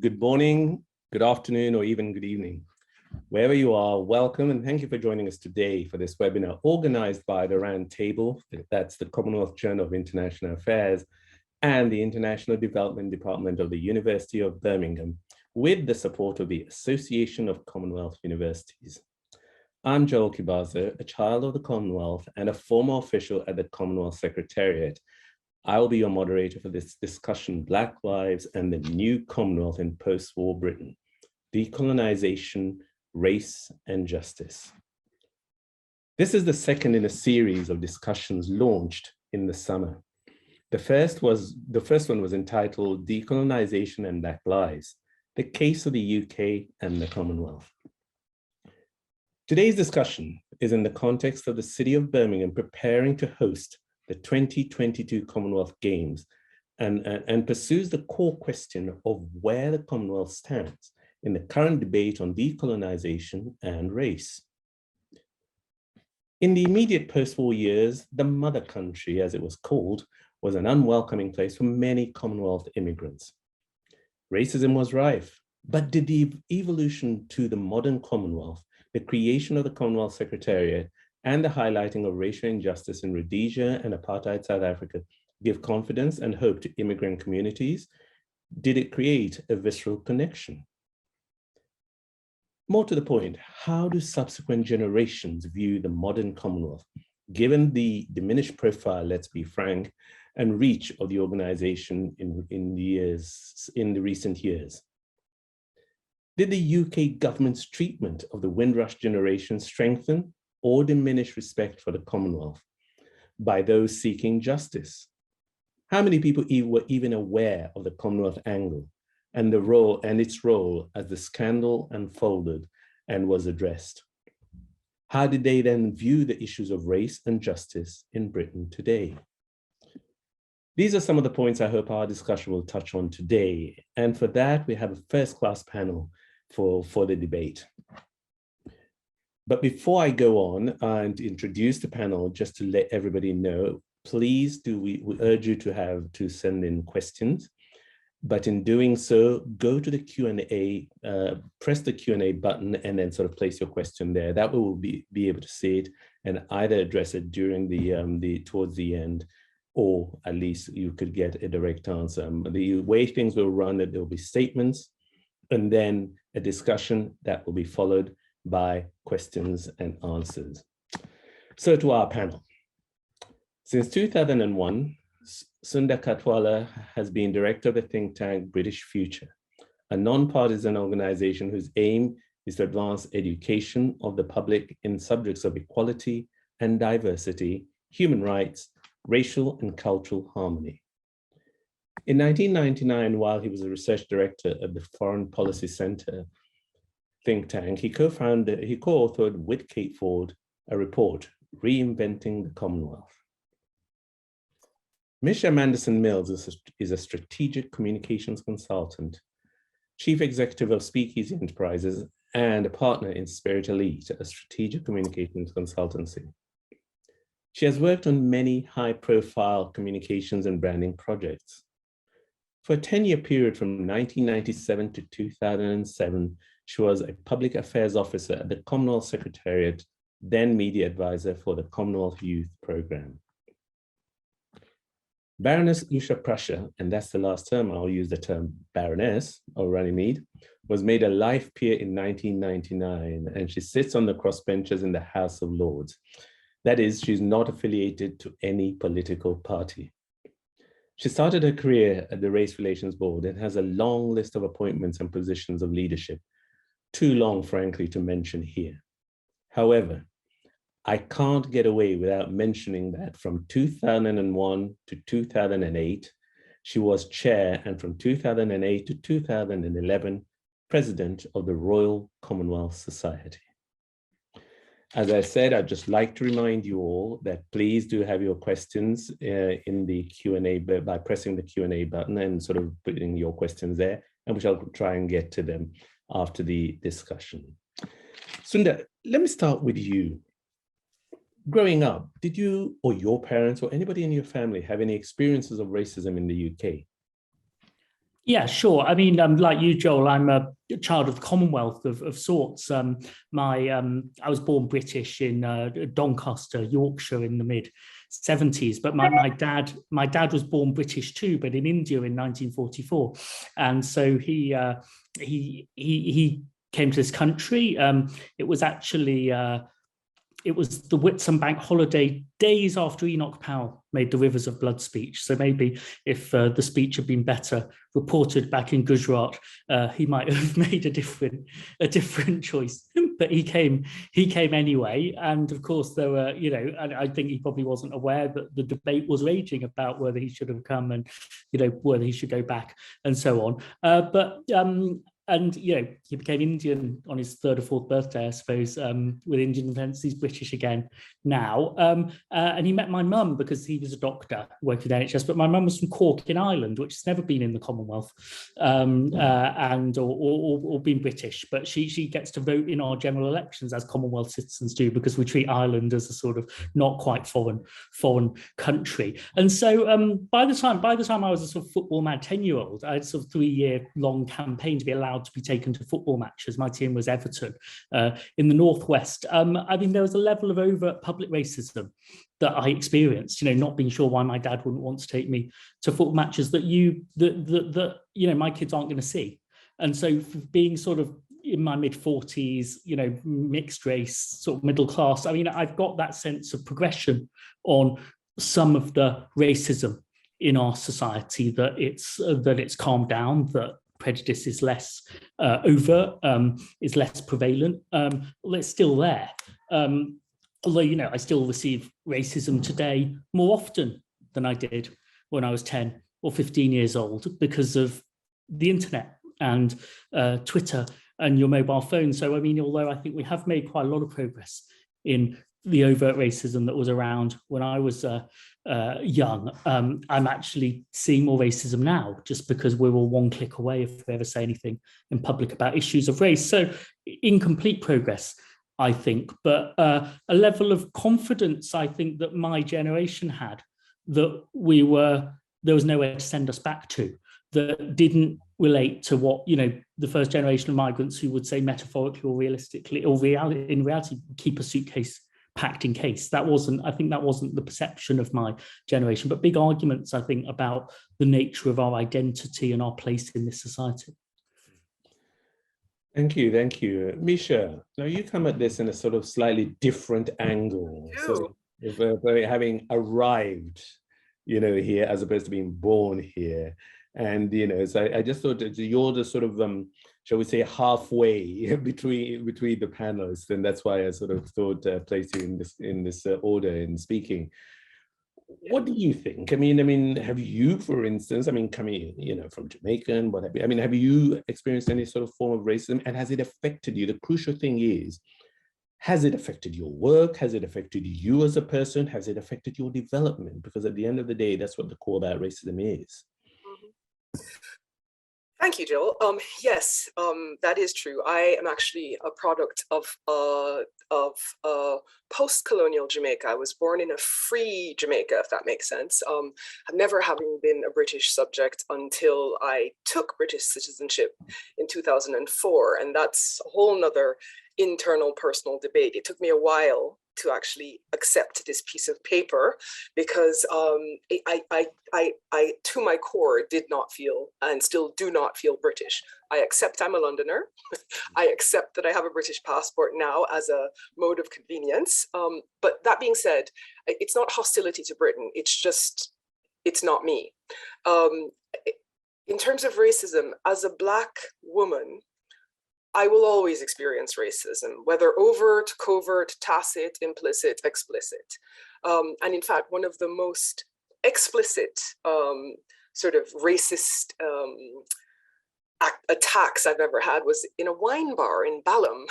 good morning, good afternoon, or even good evening. Wherever you are, welcome and thank you for joining us today for this webinar organized by the Round Table, that's the Commonwealth Journal of International Affairs, and the International Development Department of the University of Birmingham, with the support of the Association of Commonwealth Universities. I'm Joel Kibazo, a child of the Commonwealth and a former official at the Commonwealth Secretariat. I will be your moderator for this discussion, Black Lives and the New Commonwealth in Post-War Britain, Decolonisation, Race and Justice. This is the second in a series of discussions launched in the summer. The first one was entitled Decolonisation and Black Lives, the Case of the UK and the Commonwealth. Today's discussion is in the context of the city of Birmingham preparing to host the 2022 Commonwealth Games and pursues the core question of where the Commonwealth stands in the current debate on decolonisation and race. In the immediate post-war years, the mother country, as it was called, was an unwelcoming place for many Commonwealth immigrants. Racism was rife, but did the evolution to the modern Commonwealth, the creation of the Commonwealth Secretariat, and the highlighting of racial injustice in Rhodesia and apartheid South Africa give confidence and hope to immigrant communities? Did it create a visceral connection? More to the point, how do subsequent generations view the modern Commonwealth, given the diminished profile, let's be frank, and reach of the organization in the recent years? Did the UK government's treatment of the Windrush generation strengthen or diminish respect for the Commonwealth by those seeking justice? How many people were even aware of the Commonwealth angle and its role as the scandal unfolded and was addressed? How did they then view the issues of race and justice in Britain today? These are some of the points I hope our discussion will touch on today. And for that, we have a first-class panel for the debate. But before I go on and introduce the panel, just to let everybody know, please we urge you to send in questions. But in doing so, go to the Q&A, press the Q&A button and then sort of place your question there. That way we'll be able to see it and either address it during towards the end, or at least you could get a direct answer. The way things will run, there will be statements and then a discussion that will be followed by questions and answers. So to our panel. Since 2001, Sundar Katwala has been director of the think tank British Future, a non-partisan organization whose aim is to advance education of the public in subjects of equality and diversity, human rights, racial and cultural harmony. In 1999, while he was a research director at the Foreign Policy Center think tank, he co-authored with Kate Ford a report, Reinventing the Commonwealth. Misha Manderson-Mills is a strategic communications consultant, chief executive of Speakeasy Enterprises, and a partner in Spirit Elite, a strategic communications consultancy. She has worked on many high-profile communications and branding projects. For a 10-year period from 1997 to 2007, she was a public affairs officer at the Commonwealth Secretariat, then media advisor for the Commonwealth Youth Programme. Baroness Usha Prussia, and that's the last term, I'll use the term Baroness or Runnymede, was made a life peer in 1999, and she sits on the crossbenchers in the House of Lords. That is, she's not affiliated to any political party. She started her career at the Race Relations Board and has a long list of appointments and positions of leadership, too long, frankly, to mention here. However, I can't get away without mentioning that from 2001 to 2008, she was chair, and from 2008 to 2011, president of the Royal Commonwealth Society. As I said, I'd just like to remind you all that please do have your questions in the Q&A by pressing the Q&A button and sort of putting your questions there, and we shall try and get to them after the discussion. Sundar, let me start with you. Growing up, did you or your parents or anybody in your family have any experiences of racism in the UK? Yeah, sure. I mean, like you, Joel, I'm a child of the Commonwealth of sorts. I was born British in Doncaster, Yorkshire, in the mid 70s. But my dad was born British too, but in India in 1944, and so he came to this country. It was actually it was the Whitsun Bank holiday days after Enoch Powell made the Rivers of Blood speech. So maybe if the speech had been better reported back in Gujarat, he might have made a different choice. But he came anyway. And of course, there were, and I think he probably wasn't aware that the debate was raging about whether he should have come and, whether he should go back and so on. And he became Indian on his third or fourth birthday, I suppose, with Indian defence. He's British again now. And he met my mum because he was a doctor working at NHS. But my mum was from Cork in Ireland, which has never been in the Commonwealth or been British. But she gets to vote in our general elections as Commonwealth citizens do, because we treat Ireland as a sort of not quite foreign country. And so by the time I was a sort of football mad 10-year-old, I had a sort of 3-year-long campaign to be allowed to be taken to football matches. My team was Everton in the Northwest. I mean, there was a level of overt public racism that I experienced, not being sure why my dad wouldn't want to take me to football matches that my kids aren't going to see. And so being sort of in my mid-40s, mixed race, sort of middle class, I mean, I've got that sense of progression on some of the racism in our society, that it's calmed down, that prejudice is less overt, is less prevalent. Well, it's still there. Although, I still receive racism today more often than I did when I was 10 or 15 years old, because of the internet and Twitter and your mobile phone. So, I mean, although I think we have made quite a lot of progress in the overt racism that was around when I was young, I'm actually seeing more racism now, just because we're all one click away if we ever say anything in public about issues of race. So incomplete progress, I think, but a level of confidence, I think, that my generation had, that there was nowhere to send us back to, that didn't relate to what, the first generation of migrants who would say metaphorically or realistically or in reality, keep a suitcase packed in case. I think that wasn't the perception of my generation, but big arguments, I think, about the nature of our identity and our place in this society. Thank you. Misha, now you come at this in a sort of slightly different angle. So having arrived, here as opposed to being born here. And, so I just thought that you're the sort of, shall we say, halfway between the panelists. And that's why I sort of thought place you in this order in speaking. What do you think? I mean, have you, for instance, coming, from Jamaican, what have you, have you experienced any sort of form of racism, and has it affected you? The crucial thing is, has it affected your work? Has it affected you as a person? Has it affected your development? Because at the end of the day, that's what the core about racism is. Thank you, Joel. Yes, that is true. I am actually a product of post-colonial Jamaica. I was born in a free Jamaica, if that makes sense. I've never having been a British subject until I took British citizenship in 2004, and that's a whole nother internal personal debate. It took me a while to actually accept this piece of paper, because I to my core did not feel, and still do not feel, British. I accept I'm a Londoner. I accept that I have a British passport now as a mode of convenience. But that being said, it's not hostility to Britain. It's just, it's not me. In terms of racism, as a Black woman, I will always experience racism, whether overt, covert, tacit, implicit, explicit. And in fact, one of the most explicit sort of racist attacks I've ever had was in a wine bar in Balham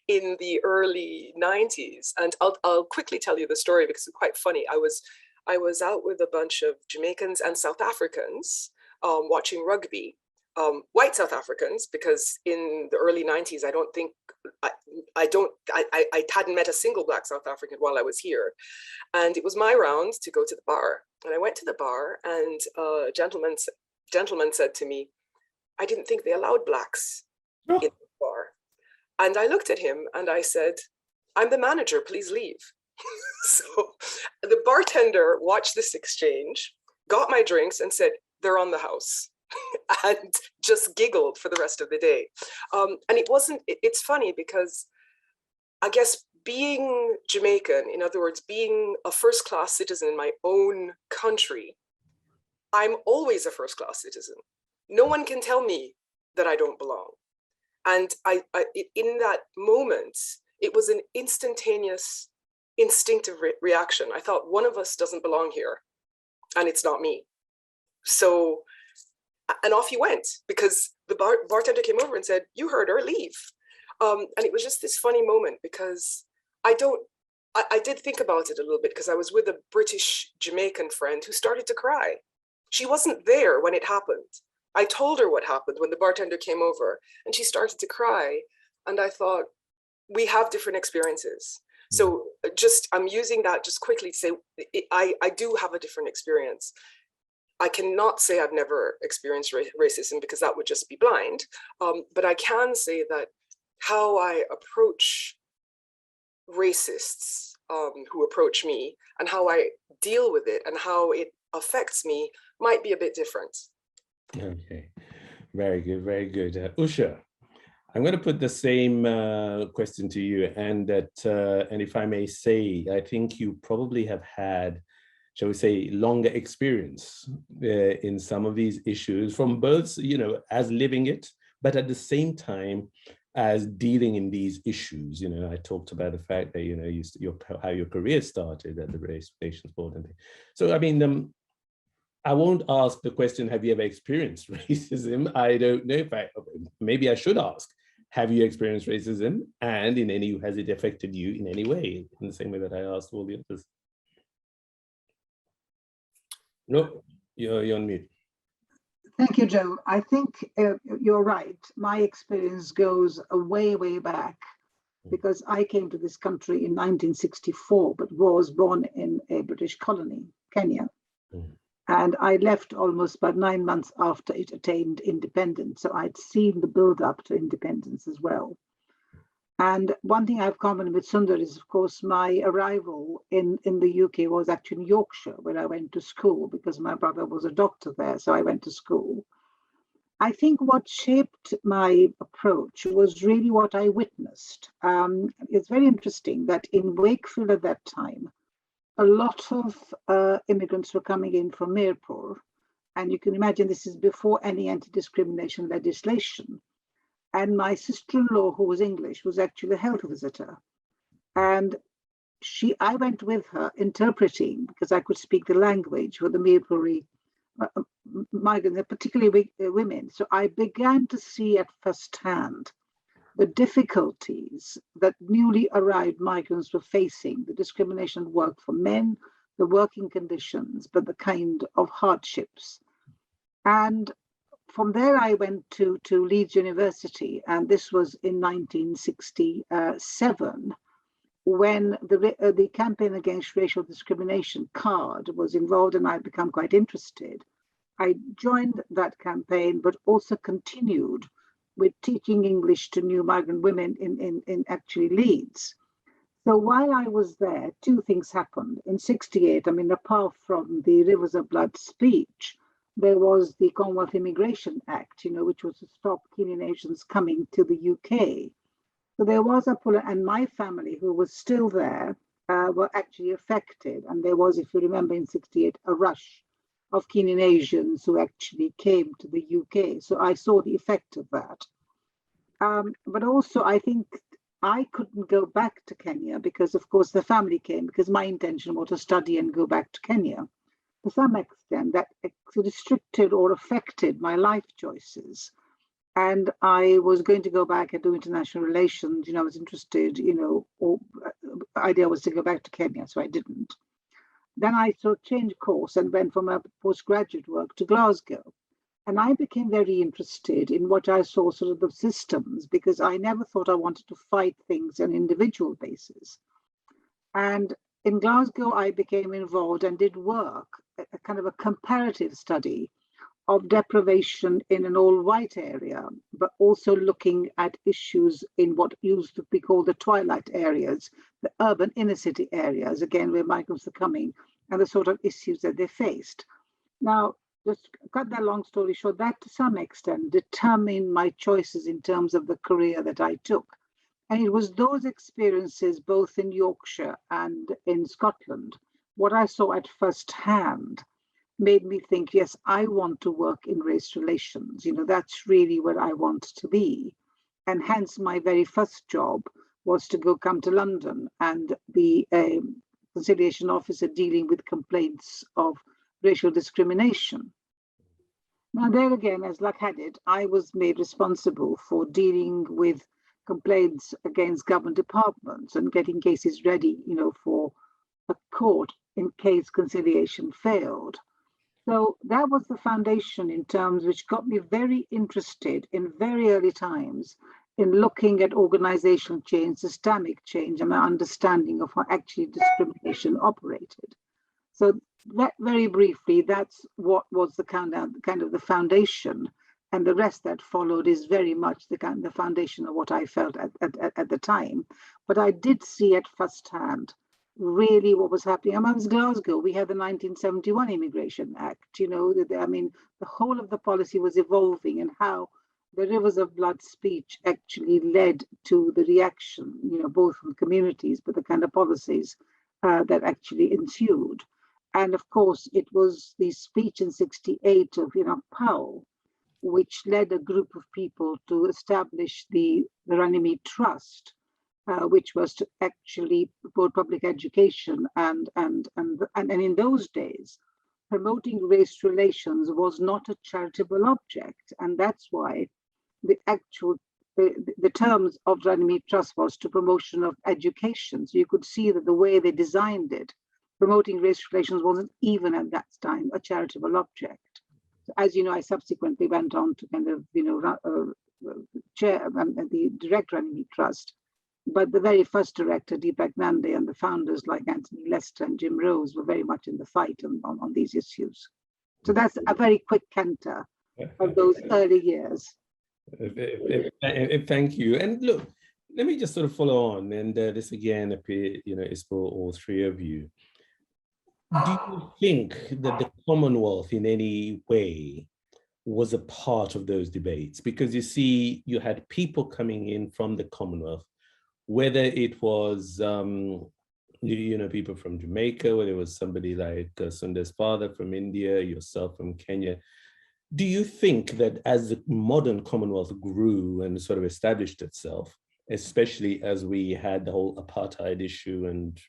in the early 90s. And I'll quickly tell you the story because it's quite funny. I was out with a bunch of Jamaicans and South Africans watching rugby white South Africans, because in the early 90s, I hadn't met a single Black South African while I was here. And it was my round to go to the bar. And I went to the bar, and a gentleman said to me, I didn't think they allowed Blacks in the bar. And I looked at him and I said, I'm the manager, please leave. So the bartender watched this exchange, got my drinks and said, they're on the house. And just giggled for the rest of the day. And it's funny because I guess being Jamaican, in other words, being a first-class citizen in my own country, I'm always a first-class citizen. No one can tell me that I don't belong. And in that moment, it was an instantaneous, instinctive reaction. I thought, one of us doesn't belong here, and it's not me. So, and off he went, because the bartender came over and said, you heard her, leave. And it was just this funny moment, because I did think about it a little bit, because I was with a British Jamaican friend who started to cry. She wasn't there when it happened. I told her what happened when the bartender came over, and she started to cry. And I thought, we have different experiences. So I'm using that just quickly to say, I do have a different experience. I cannot say I've never experienced racism, because that would just be blind. But I can say that how I approach racists who approach me, and how I deal with it and how it affects me might be a bit different. Okay, very good, very good. Usha, I'm going to put the same question to you, and if I may say, I think you probably have had, shall we say, longer experience in some of these issues, from both, as living it, but at the same time as dealing in these issues. I talked about the fact that, how your career started at the Race Relations Board and things. So, I mean, I won't ask the question, have you ever experienced racism? I don't know maybe I should ask, have you experienced racism? And has it affected you in any way? In the same way that I asked all the others. No, you're on mute. Thank you, Joe. I think you're right. My experience goes way, way back, because I came to this country in 1964, but was born in a British colony, Kenya. And I left almost about 9 months after it attained independence. So I'd seen the build up to independence as well. And one thing I have common with Sundar is, of course, my arrival in the UK was actually in Yorkshire, where I went to school, because my brother was a doctor there. So I went to school. I think what shaped my approach was really what I witnessed. It's very interesting that in Wakefield at that time, a lot of immigrants were coming in from Mirpur. And you can imagine this is before any anti-discrimination legislation. And my sister-in-law, who was English, was actually a health visitor. And I went with her interpreting, because I could speak the language for the Mirpuri migrants, particularly women. So I began to see at first hand the difficulties that newly arrived migrants were facing, the discrimination work for men, the working conditions, but the kind of hardships. And from there, I went to Leeds University, and this was in 1967, when the campaign against racial discrimination card was involved, and I'd become quite interested. I joined that campaign, but also continued with teaching English to new migrant women in actually Leeds. So while I was there, two things happened. In 68, I mean, apart from the Rivers of Blood speech, there was the Commonwealth Immigration Act, which was to stop Kenyan Asians coming to the UK. So there was and my family, who was still there, were actually affected. And there was, if you remember, in 68, a rush of Kenyan Asians who actually came to the UK. So I saw the effect of that. But also, I think I couldn't go back to Kenya because, of course, the family came, because my intention was to study and go back to Kenya. To some extent, that restricted or affected my life choices. And I was going to go back and do international relations. I was interested, or idea was to go back to Kenya, so I didn't. Then I sort of changed course and went from a postgraduate work to Glasgow. And I became very interested in what I saw sort of the systems, because I never thought I wanted to fight things on an individual basis. And in Glasgow, I became involved and did work, a kind of a comparative study of deprivation in an all-white area, but also looking at issues in what used to be called the twilight areas, the urban inner city areas, again, where migrants are coming, and the sort of issues that they faced. Now, just cut that long story short, that to some extent determined my choices in terms of the career that I took. And it was those experiences, both in Yorkshire and in Scotland, what I saw at first hand made me think, yes, I want to work in race relations. That's really where I want to be. And hence my very first job was to come to London and be a conciliation officer dealing with complaints of racial discrimination. Now there again, as luck had it, I was made responsible for dealing with complaints against government departments and getting cases ready, for a court in case conciliation failed. So that was the foundation in terms which got me very interested in very early times in looking at organizational change, systemic change, and my understanding of how actually discrimination operated. So that very briefly, that's what was the kind of the foundation, and the rest that followed is very much the foundation of what I felt at the time. But I did see at first hand really what was happening. Amongst Glasgow, we had the 1971 Immigration Act. The whole of the policy was evolving, and how the rivers of blood speech actually led to the reaction, both from communities, but the kind of policies that actually ensued. And of course, it was the speech in '68 of Powell, which led a group of people to establish the Runnymede Trust, which was to actually promote public education. And in those days, promoting race relations was not a charitable object. And that's why the terms of Runnymede Trust was to promotion of education. So you could see that the way they designed it, promoting race relations wasn't even at that time a charitable object. So as you know, I subsequently went on to kind of, chair the direct Runnymede Trust. But the very first director, Deepak Nande, and the founders like Anthony Lester and Jim Rose were very much in the fight on these issues. So that's a very quick canter of those early years. Thank you. And look, let me just sort of follow on, and this again is for all three of you. Do you think that the Commonwealth in any way was a part of those debates? Because you see, you had people coming in from the Commonwealth, whether it was people from Jamaica, whether it was somebody like Sundar's father from India, yourself from Kenya. Do you think that as the modern Commonwealth grew and sort of established itself, especially as we had the whole apartheid issue and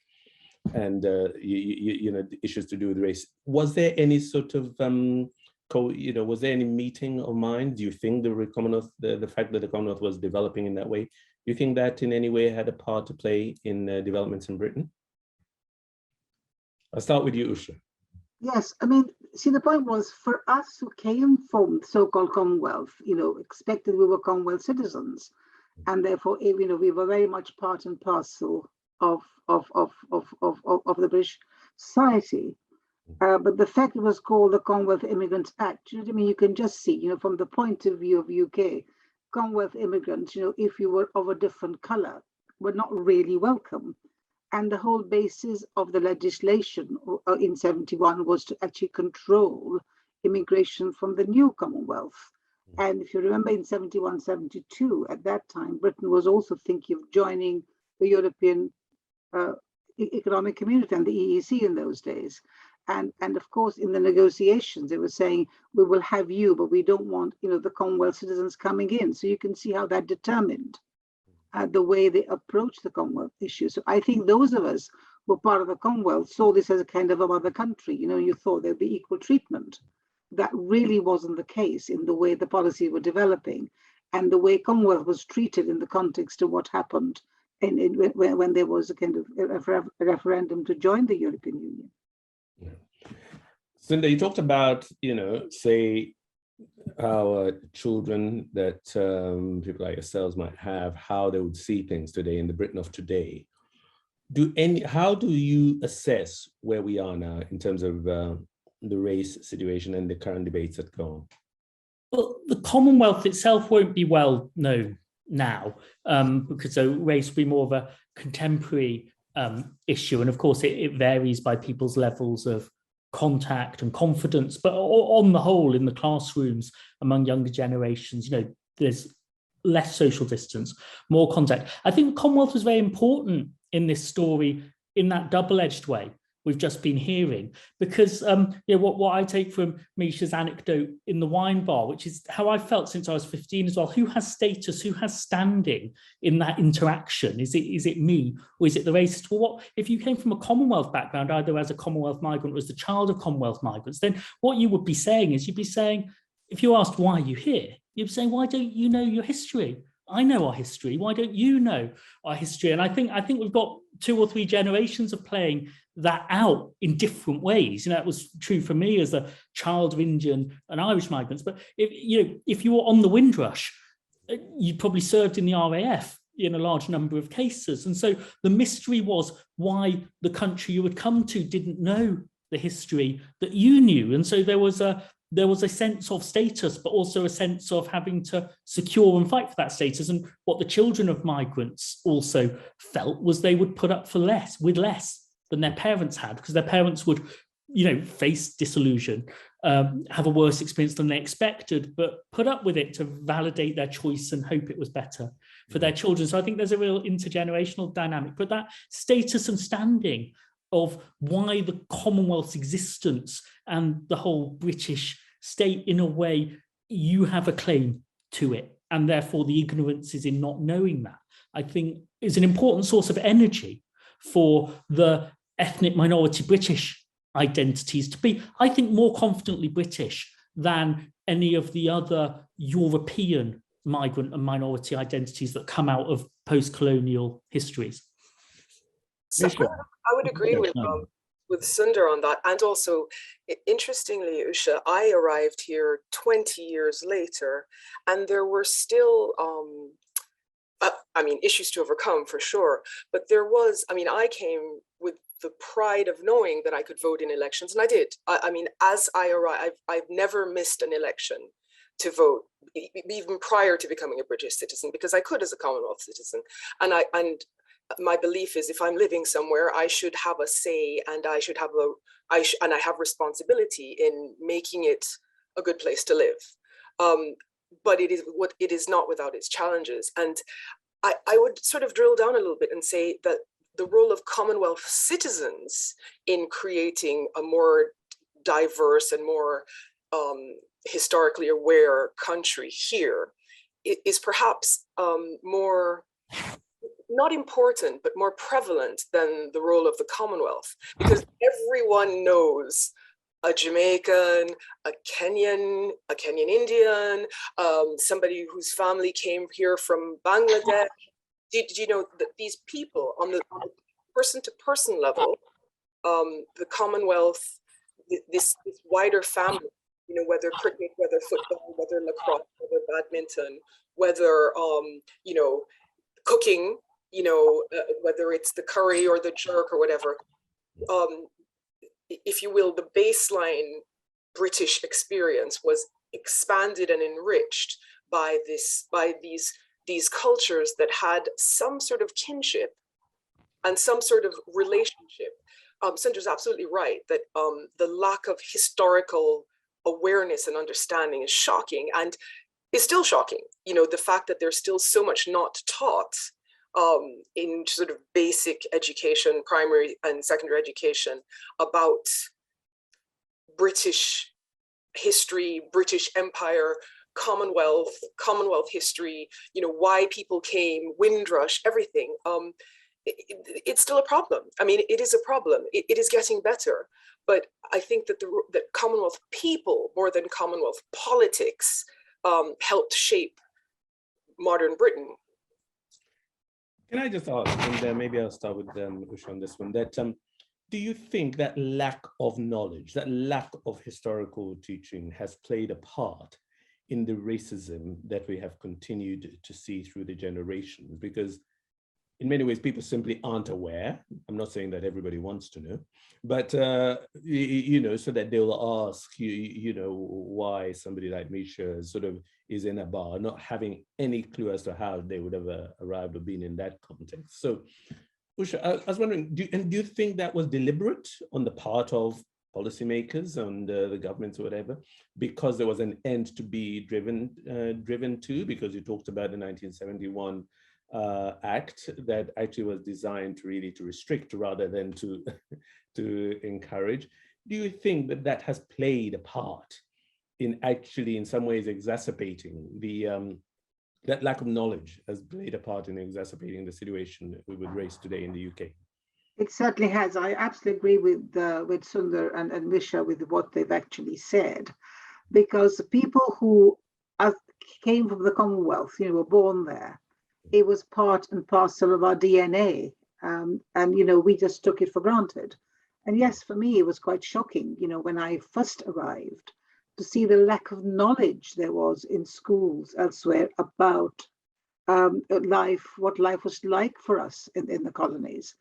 issues to do with race, was there any sort of was there any meeting of minds? Do you think the Commonwealth, the fact that the Commonwealth was developing in that way, do you think that in any way had a part to play in developments in Britain? I'll start with you, Usha. Yes, see, the point was, for us who came from so-called Commonwealth, expected we were Commonwealth citizens, and therefore, we were very much part and parcel of the British society. But the fact it was called the Commonwealth Immigrants Act, you can just see, from the point of view of UK, Commonwealth immigrants, if you were of a different color, were not really welcome. And the whole basis of the legislation in '71 was to actually control immigration from the new Commonwealth. And if you remember in '71, '72, at that time, Britain was also thinking of joining the European Economic Community and the EEC in those days. And of course, in the negotiations, they were saying, we will have you, but we don't want, the Commonwealth citizens coming in. So you can see how that determined the way they approached the Commonwealth issue. So I think those of us who were part of the Commonwealth saw this as a kind of a mother country. You thought there'd be equal treatment. That really wasn't the case in the way the policy were developing and the way Commonwealth was treated in the context of what happened when there was a kind of a referendum to join the European Union. Yeah. Sundar, you talked about, say, our children that people like yourselves might have, how they would see things today in the Britain of today. How do you assess where we are now in terms of the race situation and the current debates that go on? Well, the Commonwealth itself won't be well known now, because race will be more of a contemporary issue. And of course, it varies by people's levels of contact and confidence. But on the whole, in the classrooms among younger generations, there's less social distance, more contact. I think the Commonwealth was very important in this story in that double-edged way we've just been hearing, because what I take from Misha's anecdote in the wine bar, which is how I felt since I was 15 as well. Who has status, who has standing in that interaction? Is it me, or is it the racist? Well, if you came from a Commonwealth background, either as a Commonwealth migrant or as the child of Commonwealth migrants, then what you would be saying is, you'd be saying, if you asked why are you here, you'd be saying, why don't you know your history? I know our history. Why don't you know our history? And I think we've got 2 or 3 generations of playing that out in different ways. That was true for me as a child of Indian and Irish migrants. But if you were on the Windrush, you probably served in the RAF in a large number of cases. And so the mystery was why the country you would come to didn't know the history that you knew. And so there was a sense of status, but also a sense of having to secure and fight for that status. And what the children of migrants also felt was they would put up with less than their parents had, because their parents would, face disillusion, have a worse experience than they expected, but put up with it to validate their choice and hope it was better for their children. So I think there's a real intergenerational dynamic, but that status and standing of why the Commonwealth's existence and the whole British state, in a way, you have a claim to it, and therefore the ignorance is in not knowing that, I think, is an important source of energy for the ethnic minority British identities to be, I think, more confidently British than any of the other European migrant and minority identities that come out of post-colonial histories. So I would agree with Sundar on that. And also, interestingly, Usha, I arrived here 20 years later, and there were still, issues to overcome for sure. But there was, I came with the pride of knowing that I could vote in elections, and I did. As I arrived, I've never missed an election to vote, even prior to becoming a British citizen, because I could as a Commonwealth citizen. And my belief is, if I'm living somewhere, I should have a say, and I should have and I have responsibility in making it a good place to live. But it is not without its challenges. And I would sort of drill down a little bit and say that the role of Commonwealth citizens in creating a more diverse and more historically aware country here is perhaps more, not important, but more prevalent than the role of the Commonwealth, because everyone knows a Jamaican, a Kenyan Indian, somebody whose family came here from Bangladesh. Did you know that these people on the person-to-person level, the Commonwealth, this wider family, whether cricket, whether football, whether lacrosse, whether badminton, whether cooking, whether it's the curry or the jerk or whatever, if you will, the baseline British experience was expanded and enriched by these cultures that had some sort of kinship and some sort of relationship. Sundar's absolutely right that the lack of historical awareness and understanding is shocking, and is still shocking. The fact that there's still so much not taught in sort of basic education, primary and secondary education, about British history, British Empire, Commonwealth history, why people came, Windrush, everything. It's still a problem. It is a problem. It is getting better. But I think that that Commonwealth people, more than Commonwealth politics, helped shape modern Britain. Can I just ask, and then maybe I'll start with Usha on this one, that do you think that lack of knowledge, that lack of historical teaching has played a part in the racism that we have continued to see through the generations? Because in many ways, people simply aren't aware. I'm not saying that everybody wants to know, but, you know, so that they'll ask, you know, why somebody like Misha sort of is in a bar, not having any clue as to how they would have arrived or been in that context. So, Usha, I was wondering, do you think that was deliberate on the part of policymakers and the governments or whatever, because there was an end to be driven to? Because you talked about the 1971 act that actually was designed to really to restrict rather than to to encourage. Do you think that that has played a part in actually in some ways exacerbating the that lack of knowledge has played a part in exacerbating the situation with race today in the UK? It certainly has. I absolutely agree with Sundar and Misha with what they've actually said, because the people who came from the Commonwealth, you know, were born there. It was part and parcel of our DNA, and you know, we just took it for granted. And yes, for me, it was quite shocking, you know, when I first arrived, to see the lack of knowledge there was in schools elsewhere about life, what life was like for us in the colonies.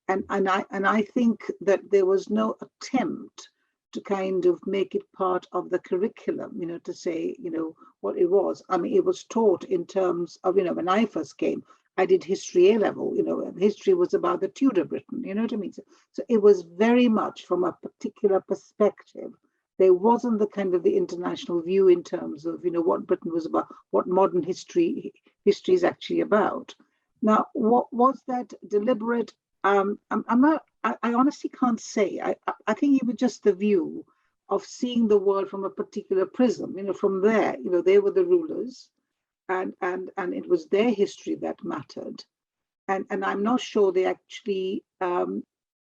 And I think that there was no attempt to kind of make it part of the curriculum, you know, to say, you know, what it was. I mean, it was taught in terms of, you know, when I first came, I did history A level, you know, and history was about the Tudor Britain, you know what I mean? So it was very much from a particular perspective. There wasn't the kind of the international view in terms of, you know, what Britain was about, what modern history is actually about. Now, what was that deliberate? I honestly can't say. I think it was just the view of seeing the world from a particular prism. You know, from there, you know, they were the rulers, and it was their history that mattered. And I'm not sure they actually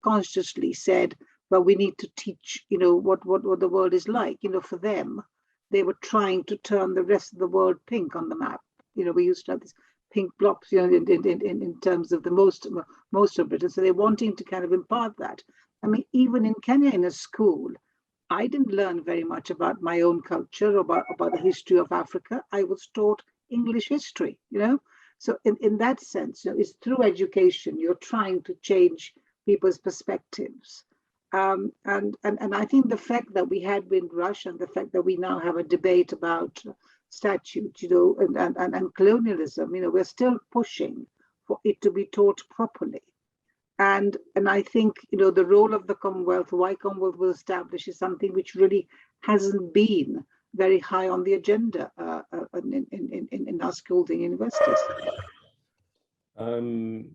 consciously said, well, we need to teach, you know, what the world is like. You know, for them, they were trying to turn the rest of the world pink on the map. You know, we used to have this pink blobs, you know, in terms of the most of Britain. So they're wanting to kind of impart that. I mean, even in Kenya in a school, I didn't learn very much about my own culture or about the history of Africa. I was taught English history, you know. So in that sense, you know, it's through education, you're trying to change people's perspectives. And I think the fact that we had Windrush and the fact that we now have a debate about statute, you know, and colonialism, you know, we're still pushing for it to be taught properly. And I think, you know, the role of the Commonwealth, why Commonwealth was established, is something which really hasn't been very high on the agenda in our schools and universities. Okay,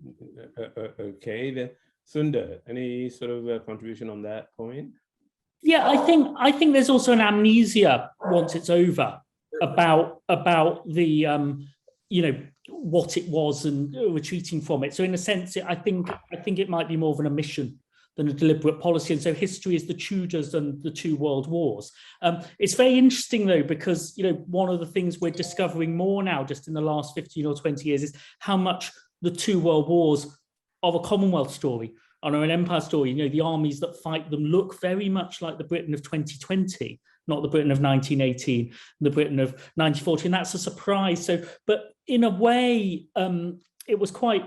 then Sundar, any sort of contribution on that point? Yeah, I think there's also an amnesia once it's over about the you know, what it was and retreating from it. So in a sense, I think it might be more of an omission than a deliberate policy. And so history is the Tudors and the two world wars. It's very interesting though, because, you know, one of the things we're discovering more now, just in the last 15 or 20 years, is how much the two world wars of a Commonwealth story or an empire story, you know, the armies that fight them look very much like the Britain of 2020, not the Britain of 1918, the Britain of 1940, and that's a surprise. So, but in a way, it was quite,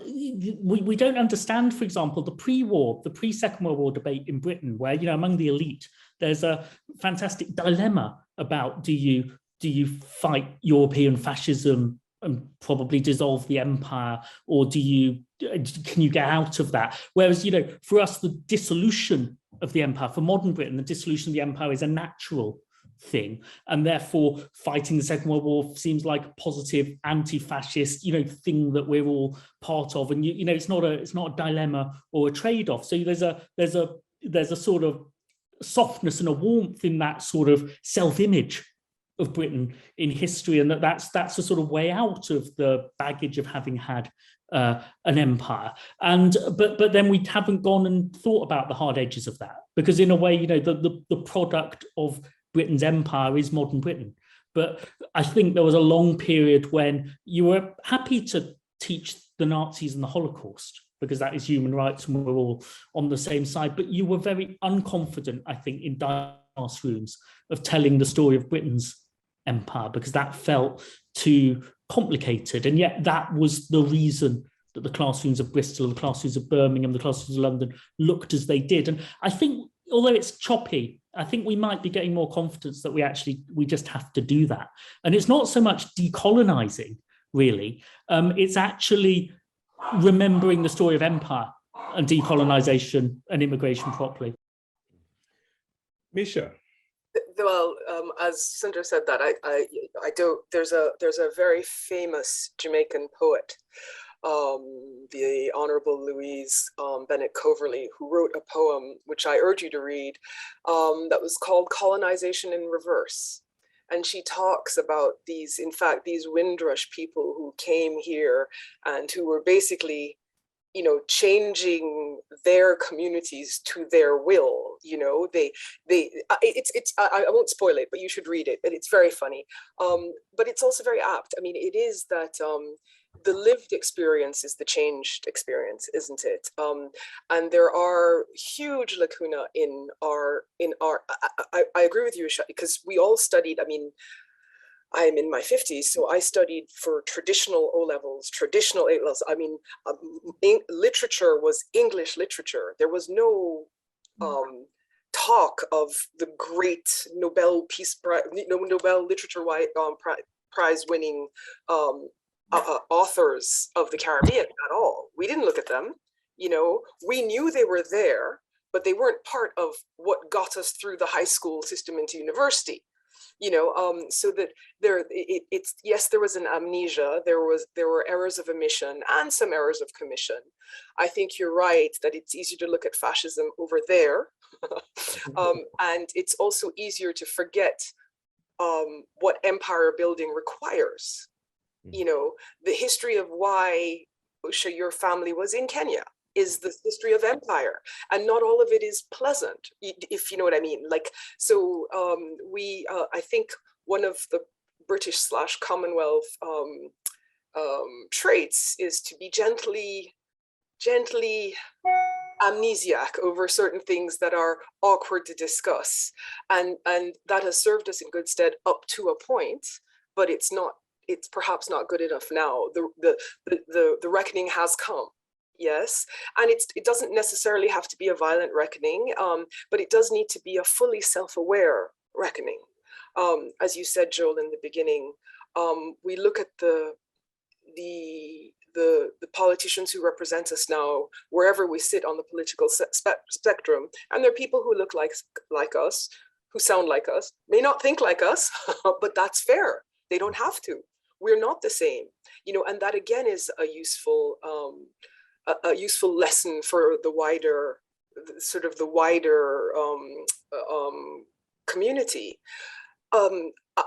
we don't understand, for example, the pre-war, the pre-Second World War debate in Britain, where, you know, among the elite, there's a fantastic dilemma about do you fight European fascism and probably dissolve the empire, or can you get out of that? Whereas, you know, for us, the dissolution of the empire, for modern Britain, the dissolution of the empire is a natural thing, and therefore fighting the Second World War seems like a positive anti-fascist, you know, thing that we're all part of. And you know, it's not a dilemma or a trade-off. So there's a sort of softness and a warmth in that sort of self-image of Britain in history, and that's a sort of way out of the baggage of having had an empire. And but then we haven't gone and thought about the hard edges of that, because in a way, you know, the product of Britain's empire is modern Britain. But I think there was a long period when you were happy to teach the Nazis and the Holocaust, because that is human rights and we're all on the same side, but you were very unconfident, I think, in classrooms of telling the story of Britain's empire, because that felt too complicated. And yet that was the reason that the classrooms of Bristol, the classrooms of Birmingham, the classrooms of London looked as they did. And I think, although it's choppy, I think we might be getting more confidence that we just have to do that. And it's not so much decolonizing, really. It's actually remembering the story of empire and decolonization and immigration properly. Misha. Well, as Sandra said that, I don't. There's a very famous Jamaican poet, the Honorable Louise Bennett Coverley, who wrote a poem which I urge you to read, that was called "Colonization in Reverse." And she talks about these Windrush people who came here and who were basically, changing their communities to their will. I won't spoil it, but you should read it. But it's very funny. But it's also very apt. I mean, it is that the lived experience is the changed experience, isn't it? And there are huge lacuna in our. I agree with you, because we all studied. I mean, I'm in my 50s, so I studied for traditional O-levels, traditional A-levels. I mean, literature was English literature. There was no talk of the great Nobel Peace Prize, Nobel Literature Prize winning authors of the Caribbean at all. We didn't look at them. We knew they were there, but they weren't part of what got us through the high school system into university. So that yes, there was an amnesia, there were errors of omission and some errors of commission. I think you're right that it's easier to look at fascism over there, and it's also easier to forget what empire building requires. The history of why, Usha, your family was in Kenya is the history of empire, and not all of it is pleasant, if you know what I mean. I think one of the British/Commonwealth traits is to be gently amnesiac over certain things that are awkward to discuss, and that has served us in good stead up to a point, but it's perhaps not good enough now. The reckoning has come. Yes, and it doesn't necessarily have to be a violent reckoning, but it does need to be a fully self-aware reckoning. As you said, Joel, in the beginning, we look at the politicians who represent us now, wherever we sit on the political spectrum, and they're people who look like us, who sound like us, may not think like us, but that's fair. They don't have to. We're not the same, and that again is a useful lesson for the wider community.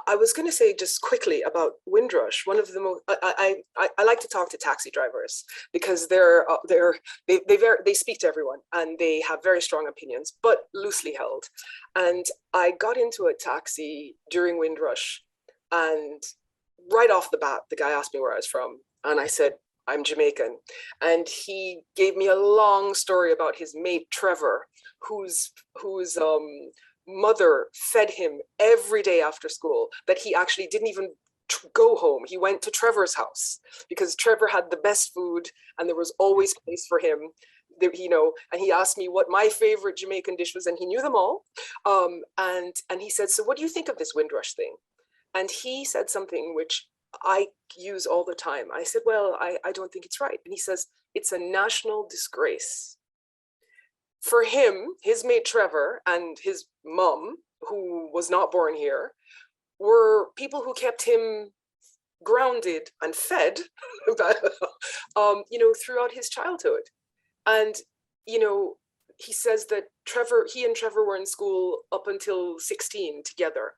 I was going to say just quickly about Windrush. One of the most I like to talk to taxi drivers because they speak to everyone and they have very strong opinions, but loosely held. And I got into a taxi during Windrush, and right off the bat, the guy asked me where I was from, and I said, I'm Jamaican. And he gave me a long story about his mate, Trevor, whose mother fed him every day after school, that he actually didn't even go home. He went to Trevor's house because Trevor had the best food and there was always place for him. And he asked me what my favorite Jamaican dish was, and he knew them all. And he said, so what do you think of this Windrush thing? And he said something which I use all the time. I said, well, I don't think it's right. And he says, it's a national disgrace. For him, his mate Trevor and his mom, who was not born here, were people who kept him grounded and fed, throughout his childhood. And, he says that he and Trevor were in school up until 16 together.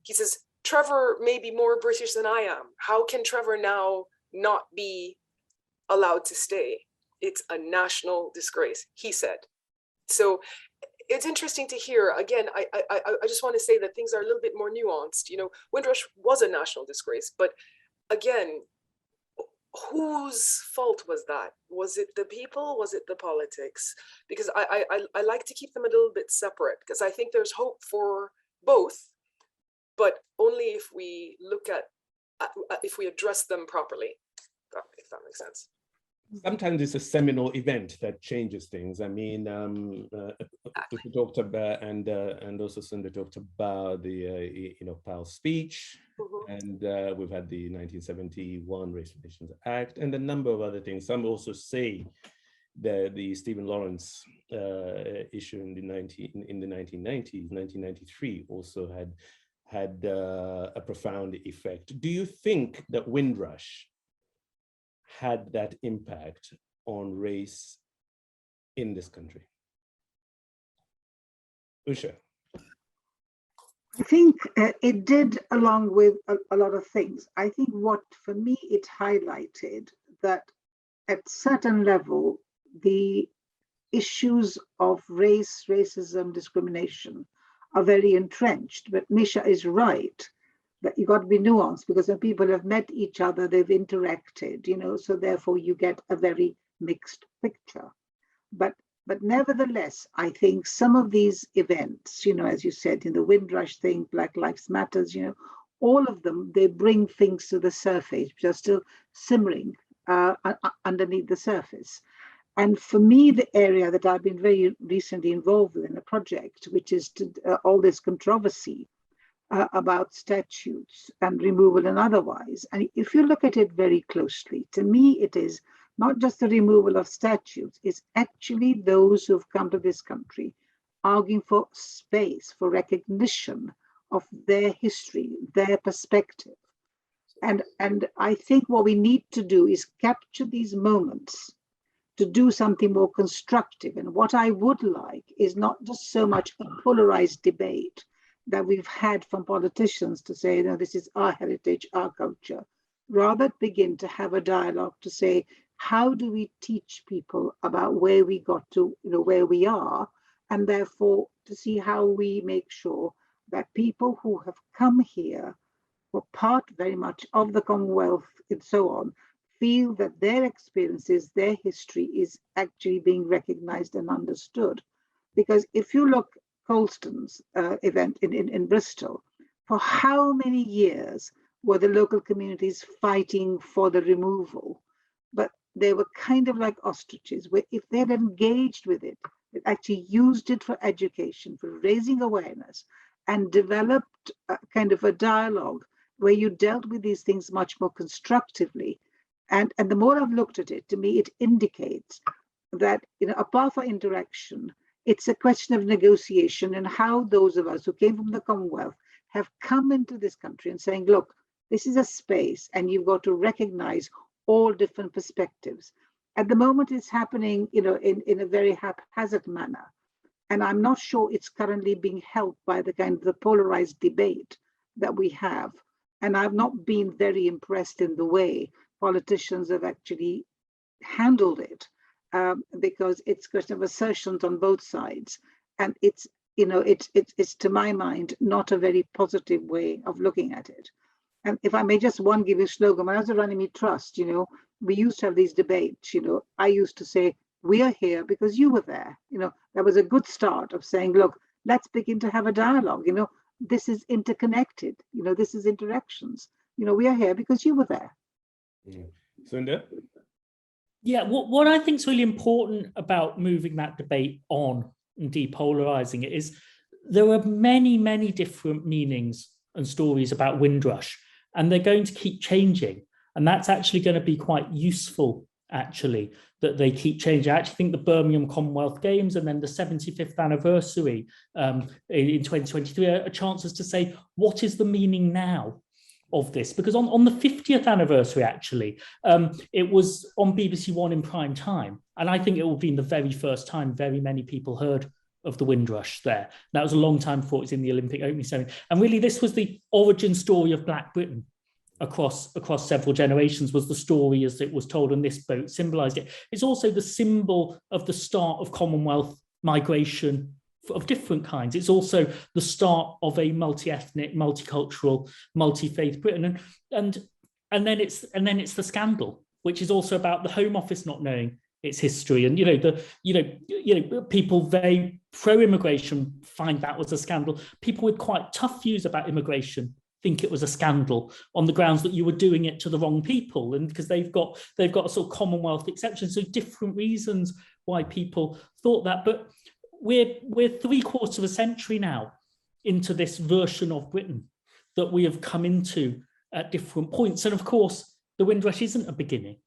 He says, Trevor may be more British than I am. How can Trevor now not be allowed to stay? It's a national disgrace, he said. So it's interesting to hear. Again, I just want to say that things are a little bit more nuanced. Windrush was a national disgrace, but again, whose fault was that? Was it the people? Was it the politics? Because I like to keep them a little bit separate, because I think there's hope for both. but only if we look at, if we address them properly, if that makes sense. Sometimes it's a seminal event that changes things. I mean, we talked about, and also Sundar talked about the, Powell's speech, and we've had the 1971 Race Relations Act, and a number of other things. Some also say that the Stephen Lawrence issue in the 1990s, 1993, also had a profound effect. Do you think that Windrush had that impact on race in this country? Usha. I think it did, along with a lot of things. I think what, for me, it highlighted that at certain level, the issues of race, racism, discrimination are very entrenched. But Nisha is right that you got to be nuanced, because when people have met each other, they've interacted, so therefore you get a very mixed picture. But nevertheless, I think some of these events, as you said, in the Windrush thing, Black Lives Matters, all of them, they bring things to the surface, which are still simmering underneath the surface. And for me, the area that I've been very recently involved in a project, which is all this controversy about statutes and removal and otherwise. And if you look at it very closely, to me, it is not just the removal of statutes, it's actually those who've come to this country arguing for space, for recognition of their history, their perspective. And I think what we need to do is capture these moments to do something more constructive. And what I would like is not just so much a polarized debate that we've had from politicians to say, this is our heritage, our culture. Rather begin to have a dialogue to say, how do we teach people about where we got to, where we are, and therefore to see how we make sure that people who have come here, were part very much of the Commonwealth and so on, feel that their experiences, their history is actually being recognized and understood. Because if you look Colston's event in Bristol, for how many years were the local communities fighting for the removal? But they were kind of like ostriches, where if they had engaged with it, they actually used it for education, for raising awareness, and developed a kind of a dialogue where you dealt with these things much more constructively. And the more I've looked at it, to me, it indicates that, apart from interaction, it's a question of negotiation and how those of us who came from the Commonwealth have come into this country and saying, look, this is a space and you've got to recognize all different perspectives. At the moment, it's happening, in a very haphazard manner. And I'm not sure it's currently being helped by the kind of the polarized debate that we have. And I've not been very impressed in the way politicians have actually handled it. Because it's a question of assertions on both sides, and it's to my mind not a very positive way of looking at it. And if I may just give you a slogan, when I was running Runnymede Trust, we used to have these debates. I used to say, we are here because you were there. That was a good start of saying, look, let's begin to have a dialogue. This is interconnected. This is interactions. We are here because you were there. Sundar? Yeah, what I think is really important about moving that debate on and depolarizing it is there are many, many different meanings and stories about Windrush, and they're going to keep changing. And that's actually going to be quite useful, actually, that they keep changing. I actually think the Birmingham Commonwealth Games and then the 75th anniversary in 2023 are chances to say, what is the meaning now of this? Because on the 50th anniversary, actually, it was on BBC One in prime time. And I think it will be the very first time very many people heard of the Windrush there. That was a long time before it was in the Olympic opening ceremony. And really, this was the origin story of Black Britain across several generations, was the story as it was told, and this boat symbolized it. It's also the symbol of the start of Commonwealth migration of different kinds. It's also the start of a multi-ethnic, multicultural, multi-faith Britain, and then it's the scandal, which is also about the Home Office not knowing its history. And people very pro-immigration find that was a scandal. People with quite tough views about immigration think it was a scandal on the grounds that you were doing it to the wrong people, and because they've got a sort of Commonwealth exception. So different reasons why people thought that. But we're 3/4 of a century now into this version of Britain that we have come into at different points. And of course, the Windrush isn't a beginning.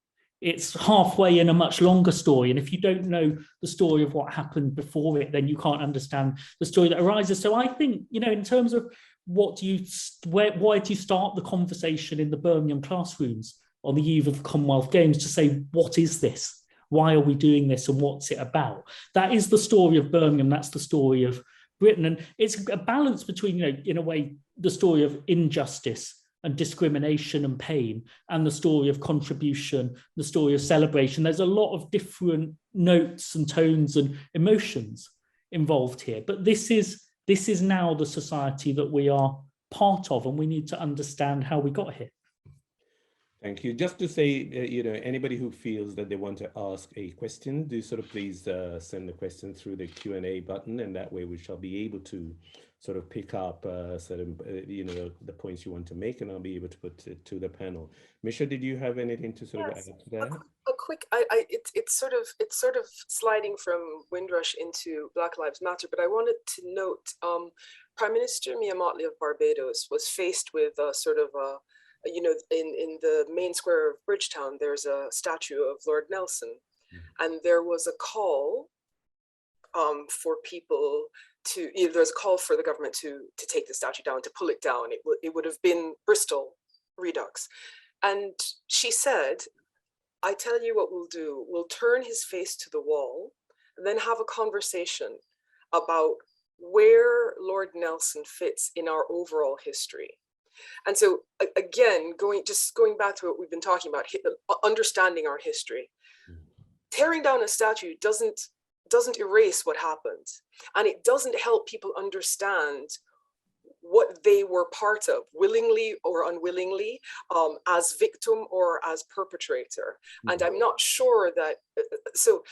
It's halfway in a much longer story. And if you don't know the story of what happened before it, then you can't understand the story that arises. So I think, in terms of why do you start the conversation in the Birmingham classrooms on the eve of the Commonwealth Games to say, what is this? Why are we doing this and what's it about? That is the story of Birmingham. That's the story of Britain. And it's a balance between, in a way, the story of injustice and discrimination and pain, and the story of contribution, the story of celebration. There's a lot of different notes and tones and emotions involved here. But this is now the society that we are part of, and we need to understand how we got here. Thank you. Just to say, anybody who feels that they want to ask a question, do sort of please send the question through the Q&A button, and that way we shall be able to sort of pick up the points you want to make, and I'll be able to put it to the panel. Misha, did you have anything to sort of add to that? A quick, it's sort of sliding from Windrush into Black Lives Matter, but I wanted to note, Prime Minister Mia Mottley of Barbados was faced with in the main square of Bridgetown, there's a statue of Lord Nelson, and there was a call for people to, there's a call for the government to take the statue down, to pull it down. It would have been Bristol Redux. And she said, I tell you what we'll do, we'll turn his face to the wall, and then have a conversation about where Lord Nelson fits in our overall history. And so again, going back to what we've been talking about, understanding our history. Tearing down a statue doesn't erase what happened, and it doesn't help people understand what they were part of, willingly or unwillingly, as victim or as perpetrator. And I'm not sure that, so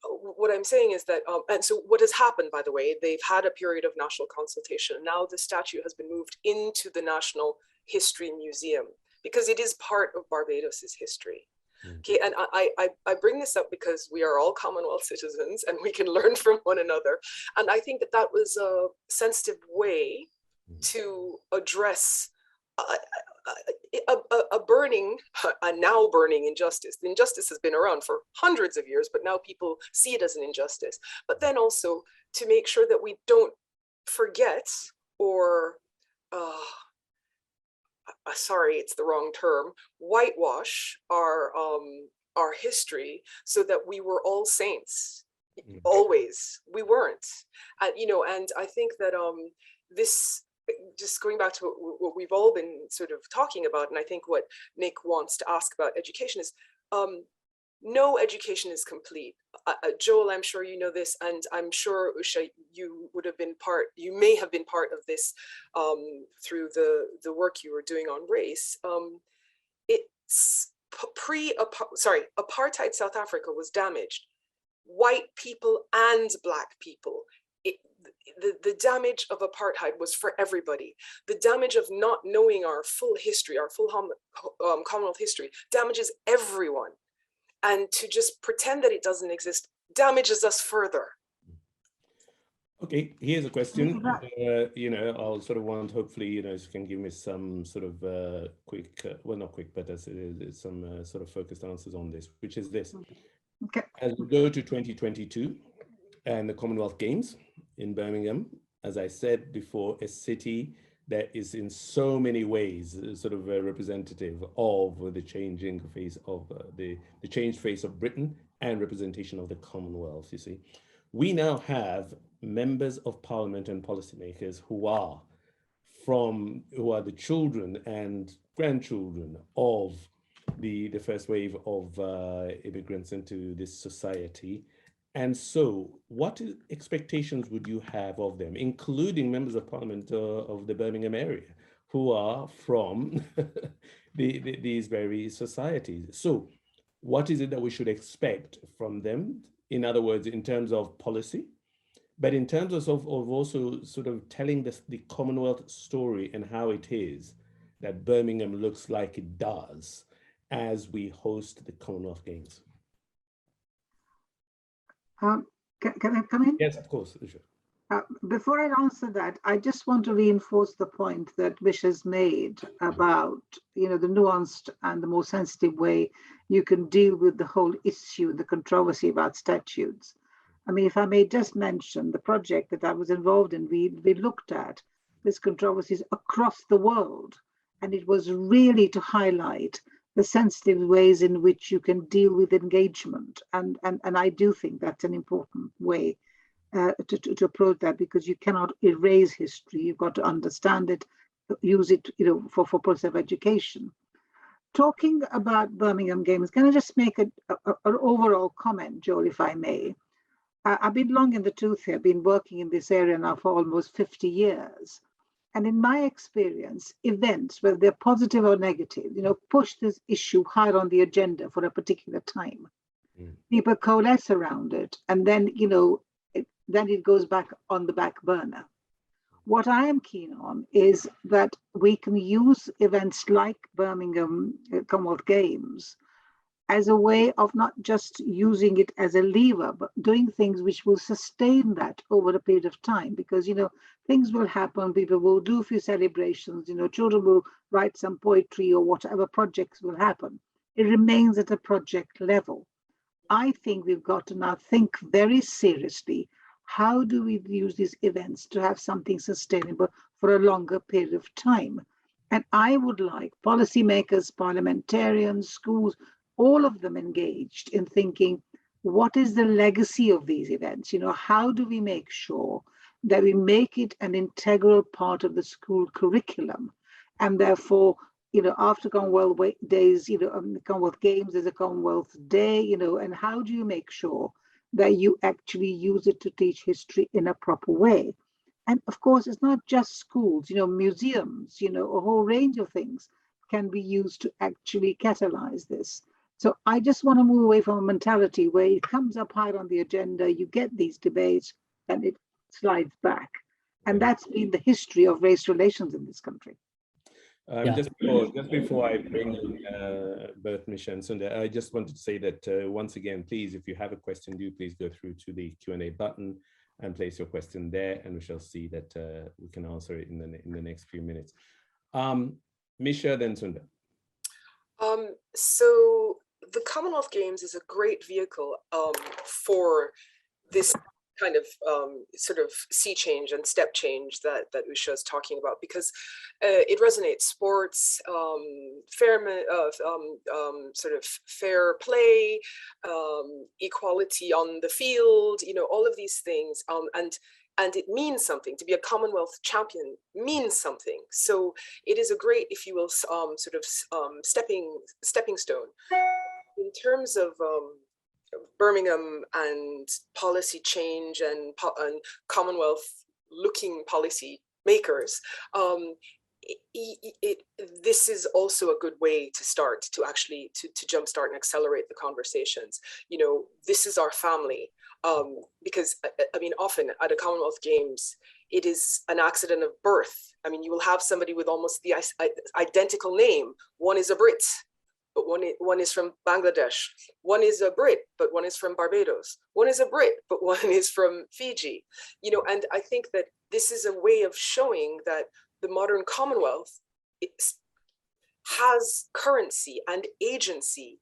what I'm saying is that, and so what has happened, by the way, they've had a period of national consultation. Now the statue has been moved into the National History Museum because it is part of Barbados's history. Okay, and I bring this up because we are all Commonwealth citizens and we can learn from one another. And I think that was a sensitive way to address a now burning injustice. The injustice has been around for hundreds of years, but now people see it as an injustice. But then also to make sure that we don't forget or, sorry, it's the wrong term, whitewash our history so that we were all saints. Always, we weren't. And, and I think that this, just going back to what we've all been sort of talking about, and I think what Nick wants to ask about education is, no education is complete. Joel, I'm sure you know this, and I'm sure, Usha, you may have been part of this through the work you were doing on race. Apartheid South Africa was damaged. White people and Black people. The damage of apartheid was for everybody. The damage of not knowing our full history, our full Commonwealth history, damages everyone. And to just pretend that it doesn't exist damages us further. Okay, here's a question. I'll sort of want, hopefully, you can give me some sort of quick, well, not quick, but some sort of focused answers on this, which is this. Okay. As we go to 2022 and the Commonwealth Games in Birmingham, as I said before, a city that is in so many ways sort of representative of the changing face of the changed face of Britain and representation of the Commonwealth. You see, we now have members of parliament and policymakers who are the children and grandchildren of the first wave of immigrants into this society. And so what expectations would you have of them, including members of parliament of the Birmingham area who are from these very societies? So what is it that we should expect from them? In other words, in terms of policy, but in terms of also sort of telling the Commonwealth story and how it is that Birmingham looks like it does as we host the Commonwealth Games. Can I come in? Yes, of course. Sure. Before I answer that, I just want to reinforce the point that Vish has made about, you know, the nuanced and the more sensitive way you can deal with the whole issue, the controversy about statutes. I mean, if I may just mention the project that I was involved in, we looked at these controversies across the world, and it was really to highlight the sensitive ways in which you can deal with engagement. And I do think that's an important way to approach that, because you cannot erase history. You've got to understand it, use it, you know, for purpose of education. Talking about Birmingham Games, can I just make an overall comment, Joel, if I may? I've been long in the tooth here, been working in this area now for almost 50 years. And in my experience, events, whether they're positive or negative, you know, push this issue higher on the agenda for a particular time. People coalesce around it, and then, you know, then it goes back on the back burner. What I am keen on is that we can use events like Birmingham Commonwealth Games as a way of not just using it as a lever, but doing things which will sustain that over a period of time. Because, you know, things will happen, people will do a few celebrations, you know, children will write some poetry or whatever projects will happen. It remains at a project level. I think we've got to now think very seriously, how do we use these events to have something sustainable for a longer period of time? And I would like policymakers, parliamentarians, schools, all of them engaged in thinking, what is the legacy of these events? You know, how do we make sure that we make it an integral part of the school curriculum? And therefore, you know, after Commonwealth Days, you know, Commonwealth Games, there's a Commonwealth Day, you know, and how do you make sure that you actually use it to teach history in a proper way? And of course, it's not just schools, you know, museums, you know, a whole range of things can be used to actually catalyze this. So I just want to move away from a mentality where it comes up high on the agenda, you get these debates, and it slides back. And that's been the history of race relations in this country. Just before I bring in both Misha and Sunda, I just wanted to say that once again, please, if you have a question, do please go through to the Q&A button and place your question there, and we shall see that we can answer it in the next few minutes. Misha, then Sunda. So the Commonwealth Games is a great vehicle for this kind of sort of sea change and step change that Usha is talking about, because it resonates. Sports, sort of fair play, equality on the field, you know, all of these things, and it means something. To be a Commonwealth champion means something. So it is a great, if you will, sort of stepping stone. In terms of Birmingham and policy change and Commonwealth looking policy makers, this is also a good way to start to actually to jumpstart and accelerate the conversations. You know, this is our family, because I mean, often at a Commonwealth Games, it is an accident of birth. I mean, you will have somebody with almost the identical name. One is a Brit, but one is from Bangladesh. One is a Brit, but one is from Barbados. One is a Brit, but one is from Fiji. You know, and I think that this is a way of showing that the modern Commonwealth has currency and agency,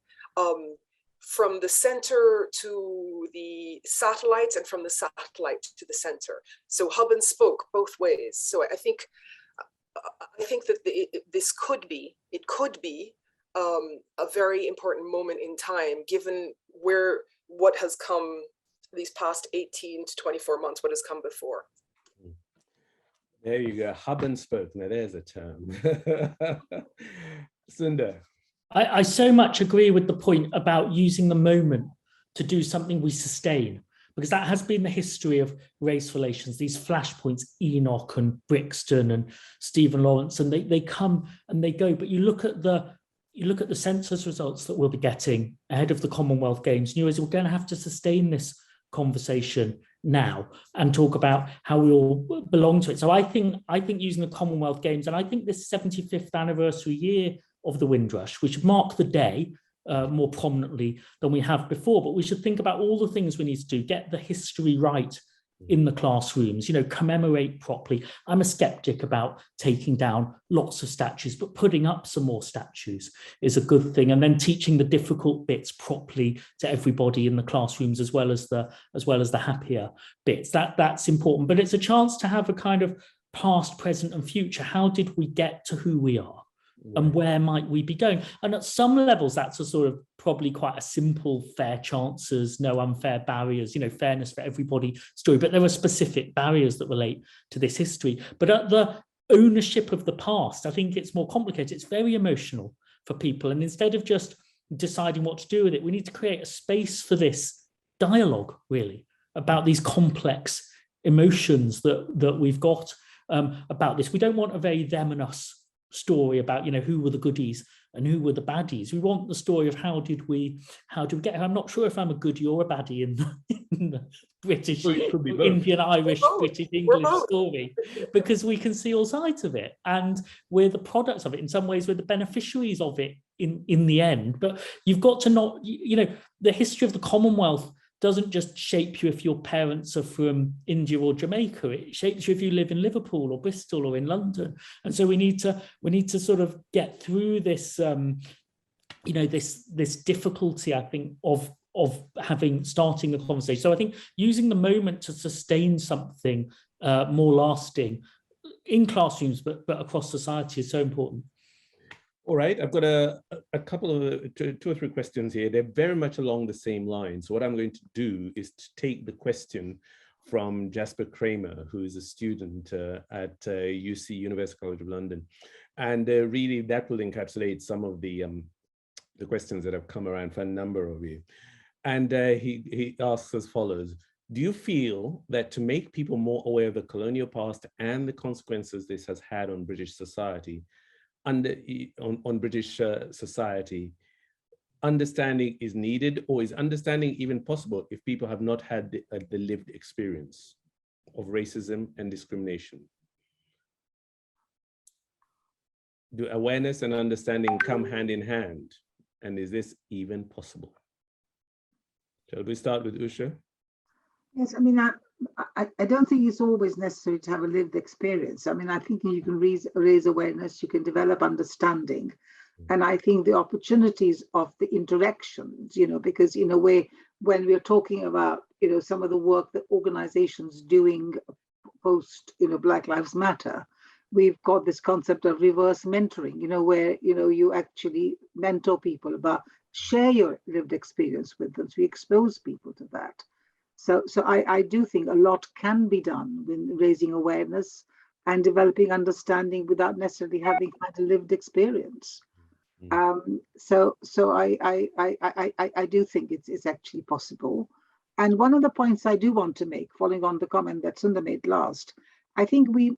from the center to the satellites and from the satellite to the center. So hub and spoke both ways. So I think that this could be a very important moment in time, given what has come these past 18 to 24 months, what has come before. There you go, hub and spoke. Now there's a term. Sunda. I so much agree with the point about using the moment to do something we sustain, because that has been the history of race relations, these flashpoints, Enoch and Brixton and Stephen Lawrence, and they come and they go. But you look at the you look at the census results that we'll be getting ahead of the Commonwealth Games, we're going to have to sustain this conversation now and talk about how we all belong to it. So I think using the Commonwealth Games, and I think this 75th anniversary year of the Windrush, which mark the day more prominently than we have before, but we should think about all the things we need to do, get the history right in the classrooms, commemorate properly. I'm a skeptic about taking down lots of statues, but putting up some more statues is a good thing. And then teaching the difficult bits properly to everybody in the classrooms, as well as the happier bits. That's important. But it's a chance to have a kind of past, present, and future. How did we get to who we are? And where might we be going? And at some levels, that's a sort of probably quite a simple fair chances, no unfair barriers, fairness for everybody story. But there are specific barriers that relate to this history. But at the ownership of the past, I think it's more complicated. It's very emotional for people. And instead of just deciding what to do with it, we need to create a space for this dialogue, really, about these complex emotions that we've got about this. We don't want a very them and us story about who were the goodies and who were the baddies. We want the story of how did we get here. I'm not sure if I'm a goodie or a baddie in the British, Indian, Irish, British, English story, because we can see all sides of it and we're the products of it. In some ways we're the beneficiaries of it in the end. But you've got to not, the history of the Commonwealth doesn't just shape you if your parents are from India or Jamaica. It shapes you if you live in Liverpool or Bristol or in London. And so we need to sort of get through this, this difficulty, I think, of starting the conversation. So I think using the moment to sustain something more lasting in classrooms, but across society is so important. All right, I've got a couple of two or three questions here. They're very much along the same line. So what I'm going to do is to take the question from Jasper Kramer, who is a student at UC, University College of London. And really that will encapsulate some of the questions that have come around for a number of you. And he asks as follows: do you feel that to make people more aware of the colonial past and the consequences this has had on British society, on British society, understanding is needed, or is understanding even possible if people have not had the lived experience of racism and discrimination? Do awareness and understanding come hand in hand? And is this even possible? Shall we start with Usha? Yes, I mean, I don't think it's always necessary to have a lived experience. I mean, I think you can raise awareness, you can develop understanding. And I think the opportunities of the interactions, because in a way, when we're talking about, some of the work that organizations doing post, Black Lives Matter, we've got this concept of reverse mentoring, where, you actually mentor people about share your lived experience with them. So we expose people to that. So I do think a lot can be done with raising awareness and developing understanding without necessarily having had a lived experience. So I do think it's actually possible. And one of the points I do want to make, following on the comment that Sundar made last, I think we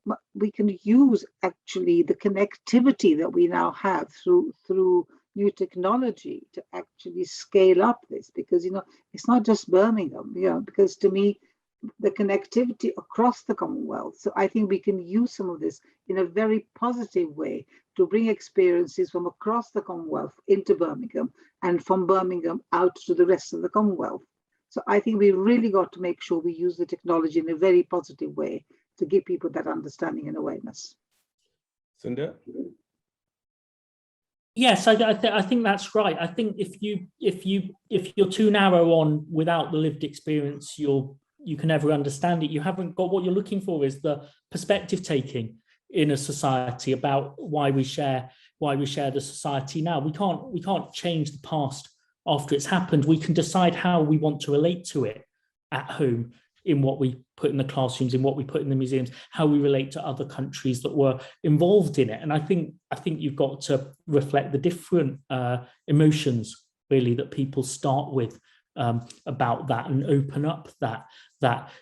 can use actually the connectivity that we now have through new technology to actually scale up this, because it's not just Birmingham, because to me the connectivity across the Commonwealth. So I think we can use some of this in a very positive way to bring experiences from across the Commonwealth into Birmingham and from Birmingham out to the rest of the Commonwealth. So I think we really got to make sure we use the technology in a very positive way to give people that understanding and awareness. Sundar? Yes, I think that's right. I think if you're too narrow on without the lived experience, you can never understand it. You haven't got what you're looking for is the perspective taking in a society about why we share the society now. We can't change the past after it's happened. We can decide how we want to relate to it at home, in what we put in the classrooms, in what we put in the museums, how we relate to other countries that were involved in it. And I think you've got to reflect the different emotions really that people start with about that and open up that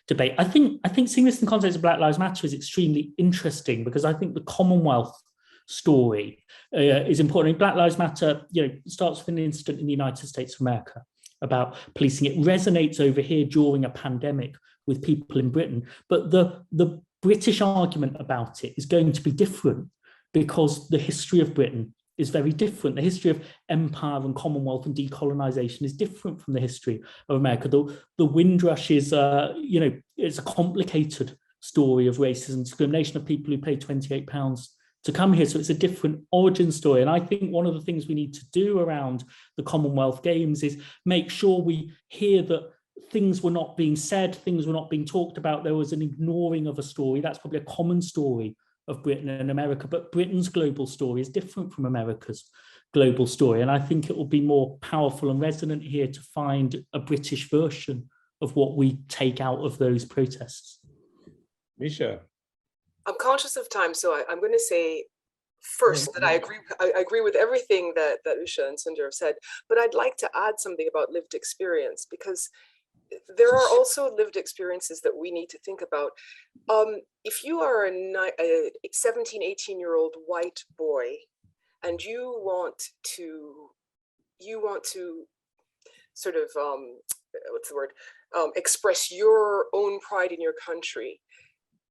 debate. I think seeing this in context of Black Lives Matter is extremely interesting, because I think the Commonwealth story is important. Black Lives Matter, starts with an incident in the United States of America about policing. It resonates over here during a pandemic with people in Britain, but the British argument about it is going to be different because the history of Britain is very different. The history of empire and Commonwealth and decolonisation is different from the history of America. The Windrush is, it's a complicated story of racism and discrimination of people who pay £28 to come here. So it's a different origin story. And I think one of the things we need to do around the Commonwealth Games is make sure we hear that things were not being said, things were not being talked about. There was an ignoring of a story. That's probably a common story of Britain and America, but Britain's global story is different from America's global story. And I think it will be more powerful and resonant here to find a British version of what we take out of those protests. Misha. I'm conscious of time, so I'm going to say first that I agree with everything that Usha and Sundar have said, but I'd like to add something about lived experience, because there are also lived experiences that we need to think about. If you are a 17, 18-year-old white boy and you want to sort of, express your own pride in your country,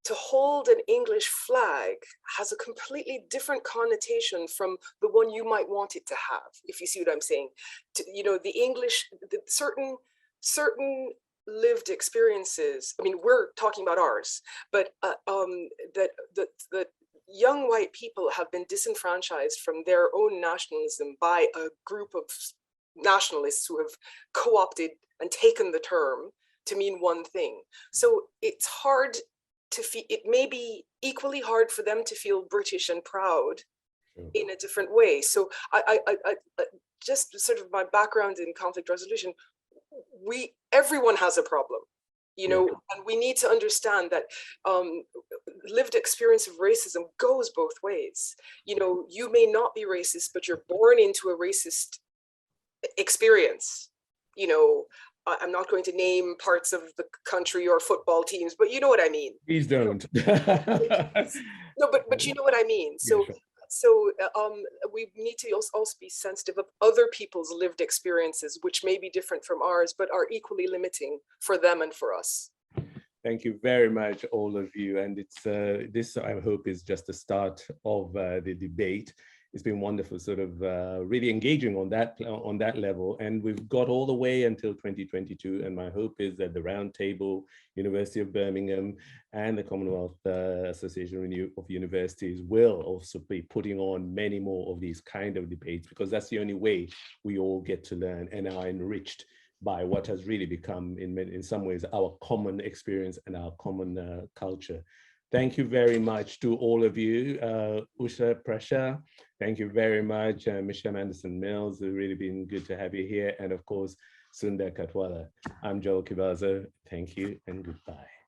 to hold an English flag has a completely different connotation from the one you might want it to have, if you see what I'm saying. The English, certain lived experiences, I mean, we're talking about ours, but that young white people have been disenfranchised from their own nationalism by a group of nationalists who have co-opted and taken the term to mean one thing. So it's hard to feel, it may be equally hard for them to feel British and proud in a different way. So I just sort of my background in conflict resolution, everyone has a problem, and we need to understand that lived experience of racism goes both ways. You may not be racist, but you're born into a racist experience. I'm not going to name parts of the country or football teams, but you know what I mean. Please don't. No, but you know what I mean. So, we need to also be sensitive of other people's lived experiences, which may be different from ours, but are equally limiting for them and for us. Thank you very much, all of you. And it's this, I hope, is just the start of the debate. It's been wonderful, sort of really engaging on that level, and we've got all the way until 2022. And my hope is that the Roundtable, University of Birmingham, and the Commonwealth Association of Universities will also be putting on many more of these kind of debates, because that's the only way we all get to learn and are enriched by what has really become, in some ways, our common experience and our common culture. Thank you very much to all of you. Usha Prasha, thank you very much. Michelle Anderson-Mills, it's really been good to have you here. And of course, Sundar Katwala. I'm Joel Kibaza. Thank you and goodbye.